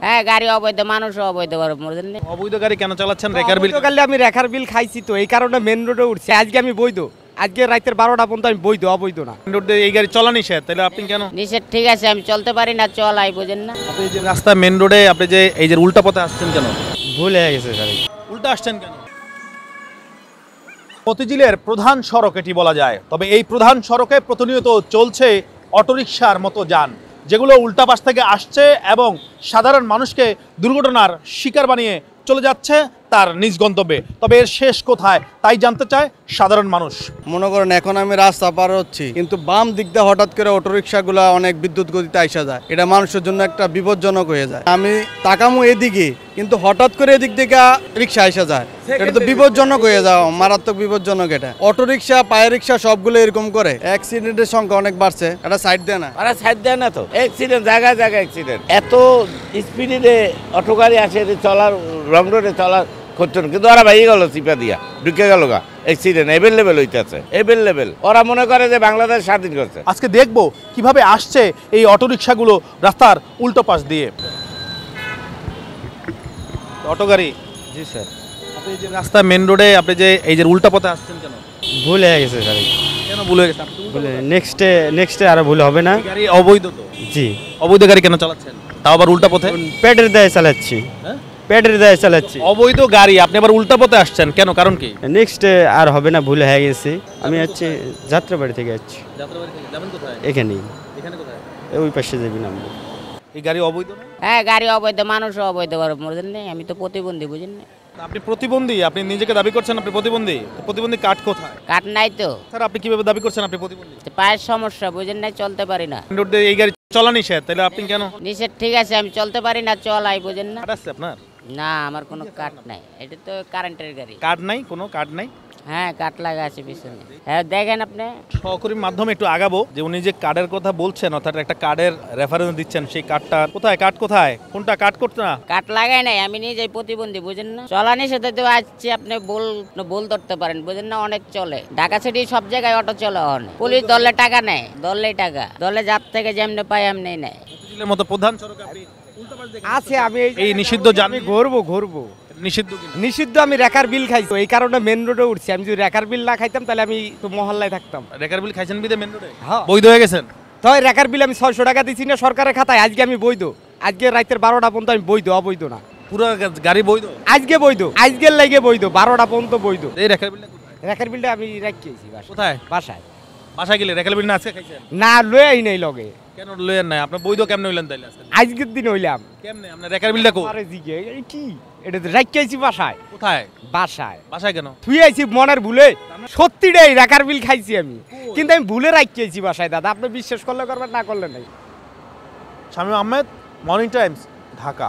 হ্যাঁ, গাড়ি অবৈধ, মানুষও অবৈধ। অবৈধ গাড়ি কেন চালাচ্ছেন? রেখার বিল কালে আমি রেখার বিল খাইছি, তো এই কারণে মেন রোডে উঠছি। আজকে আমি বৈধ, আজকে রাতের 12টা পর্যন্ত আমি বৈধ, অবৈধ না। মেন রোড দিয়ে এই গাড়ি চলা নিষেধ, তাহলে আপনি কেন? নিষেধ, ঠিক আছে, আমি চলতে পারি না, চলাই, বুঝেন না? আপনি যে রাস্তা মেন রোডে আপনি যে এই যে উল্টা পথে আসছেন কেন? ভুল হয়ে গেছে গাড়ি। উল্টা আসছেন কেন? মতিঝিলের প্রধান সড়ক এটি বলা যায়, তবে এই প্রধান সড়কে প্রতিনিয়ত চলছে অটোরিকশার মতো যান, যেগুলো উল্টা পাশ থেকে আসছে এবং সাধারণ মানুষকে দুর্ঘটনার শিকার বানিয়ে চলে যাচ্ছে তার নিজ গন্তব্যে। তবে এর শেষ কোথায় তাই জানতে চায় সাধারণ মানুষ। মনে করেন এখন আমি রাস্তা পার হচ্ছি, কিন্তু বাম দিক দিয়ে হঠাৎ করে অটোরিকশাগুলো অনেক বিদ্যুৎ গতিতে আইসা যায়, এটা মানুষের জন্য একটা বিপজ্জনক হয়ে যায়। আমি তাকামো এদিকে, কিন্তু হঠাৎ করে এদিক থেকে রিক্সা আইসা যায়, এটা তো বিপজ্জনক হয়ে যাও, মারাত্মক বিপজ্জনক। এটা অটোরিকশা, পায়ে রিক্সা সবগুলো এরকম করে। অ্যাক্সিডেন্টের সংখ্যা অনেক বাড়ছে, এটা সাইড দেয় না। ওরা সাইড দেয় না তো, অ্যাক্সিডেন্ট জায়গায় জায়গায় অ্যাক্সিডেন্ট। এত স্পিডে অটো গাড়ি আসে, চলার রং রোডে চলার করছে না, কিন্তু ওরা ভাইয়ে গেল চিপা দিয়া, ঢুকে গেল গা। অ্যাক্সিডেন্ট এভেলেবেল হইতেছে, এভেলেবেল। ওরা মনে করে যে বাংলাদেশ স্বাধীন করছে। আজকে দেখবো কিভাবে আসছে এই অটোরিকশাগুলো রাস্তার উল্টো পাশ দিয়ে। অটো গাড়ি, জি স্যার। আপনি যে রাস্তা মেন রোডে আপনি যে এই যে উল্টা পথে আসছেন কেন? ভুল হয়ে গেছে গাড়ি। কেন ভুল হয়ে গেছে? ভুল, নেক্সটে আর ভুল হবে না। গাড়ি অবৈধ তো? জি। অবৈধ গাড়ি কেন চালাচ্ছেন, তাও আবার উল্টা পথে? পেটের দায়ে চালাচ্ছি। হ্যাঁ, পেটের দায়ে চালাচ্ছি। অবৈধ গাড়ি আপনি আবার উল্টা পথে আসছেন কেন, কারণ কি? নেক্সটে আর হবে না, ভুল হয়ে গেছে। আমি হচ্ছে যাত্রাবাড়ি থেকে যাচ্ছি। যাত্রাবাড়ি থেকে যাবেন কোথায়? এখানেই, এখানে কোথায়? ওই পাশে যাবি নামবো। এই গাড়ি অবৈধ না? হ্যাঁ, গাড়ি অবৈধ, মানুষও অবৈধ, বুঝেন না? আমি তো প্রতিবন্ধী, বুঝেন না? আপনি প্রতিবন্ধী, আপনি নিজেকে দাবি করছেন আপনি প্রতিবন্ধী। প্রতিবন্ধী কার্ড কোথায়? কাট নাই তো, স্যার আপনি কিভাবে দাবি করছেন আপনি প্রতিবন্ধী? পায়ের সমস্যা, বুঝেন না, চলতে পারি না। মেন রোড দিয়ে এই গাড়ি চলা নিষেধ, তাহলে আপনি কেন? নিষেধ, ঠিক আছে, আমি চলতে পারি না, চলাই, বুঝেন না? কার্ড আছে আপনার? না, আমার কোনো কাট নাই, এটা তো কারেন্টের গাড়ি। কার্ড নাই, কোনো কার্ড নাই? হ্যাঁ, কাট লাগা আছে পিছনে। হ্যাঁ, দেখেন আপনি। সহকর্মীর মাধ্যমে একটু আগাবো, যে উনি যে কার্ডের কথা বলছেন, অর্থাৎ একটা কার্ডের রেফারেন্স দিচ্ছেন, সেই কার্ডটা কোথায়? কার্ড কোথায়? কোনটা কার্ড করতে না? কাট লাগাই নাই, আমি নিজেই প্রতিবন্ধী, বুঝেন না? চলানি সাথে তো আসছি, আপনি বল ধরতে পারেন, বুঝেন না? অনেক চলে ঢাকা সিটি, সব জায়গায় অটো চলে। পুলিশ দলে টাকা নেয়, দলেই টাকা, দলে যার থেকে যেমনি পায় এমনি নেয়। মতিঝিলের মতো প্রধান সড়কে আপনি উল্টা পাশ দিয়ে আছে, আমি এই নিষিদ্ধ যান আমি ঘুরবো। নিষিদ্ধ কিন্তু। নিষিদ্ধ, আমি রেখার বিল খাইছি, এই কারণে মেন রোডে উঠছি। আমি যদি রেখার বিল না খাইতাম তাহলে আমি তো মহল্লায় থাকতাম। রেকার বিল খাইছেন বিদে মেন রোডে হ্যাঁ। বৈধ হয়ে গেছেন? তো রেখার বিল আমি 600 টাকা দিচ্ছি না সরকারের খাতায়, আজকে আমি বৈধ। আজকে রাতের 12টা পর্যন্ত আমি বৈধ, অবৈধ না। পুরো গাড়ি বৈধ? আজকে বৈধ, আজকের লাগে বৈধ, 12টা পর্যন্ত বৈধ। এই রেকার বিলটা কোথায়? রেখার বিলটা আমি রাখিয়েছি কোথায়? বাসায়। বাসায় গেলে রেকার বিল না আজকে খাইছেন? না, লই নাই লগে। কেন লয়েন নাই? আপনি বৈধ কেমনে হইলেন তাইলে আজকে? আজকের দিন হইলাম। কেমনে আপনার রেকার বিলটা কো? আরে জিগে, এই কি এটা তো রাখিয়েছি বাসায়। কোথায়? বাসায়। বাসায় কেন? তুই আইছি মনের ভুলে, সত্যিটাই রেখার বিল খাইছি আমি, কিন্তু আমি ভুলে রাখিয়েছি বাসায়। দাদা, আপনি বিশ্বাস করলে করবেন, না করলে নাই। Shamim Ahmed, morning Times, Dhaka.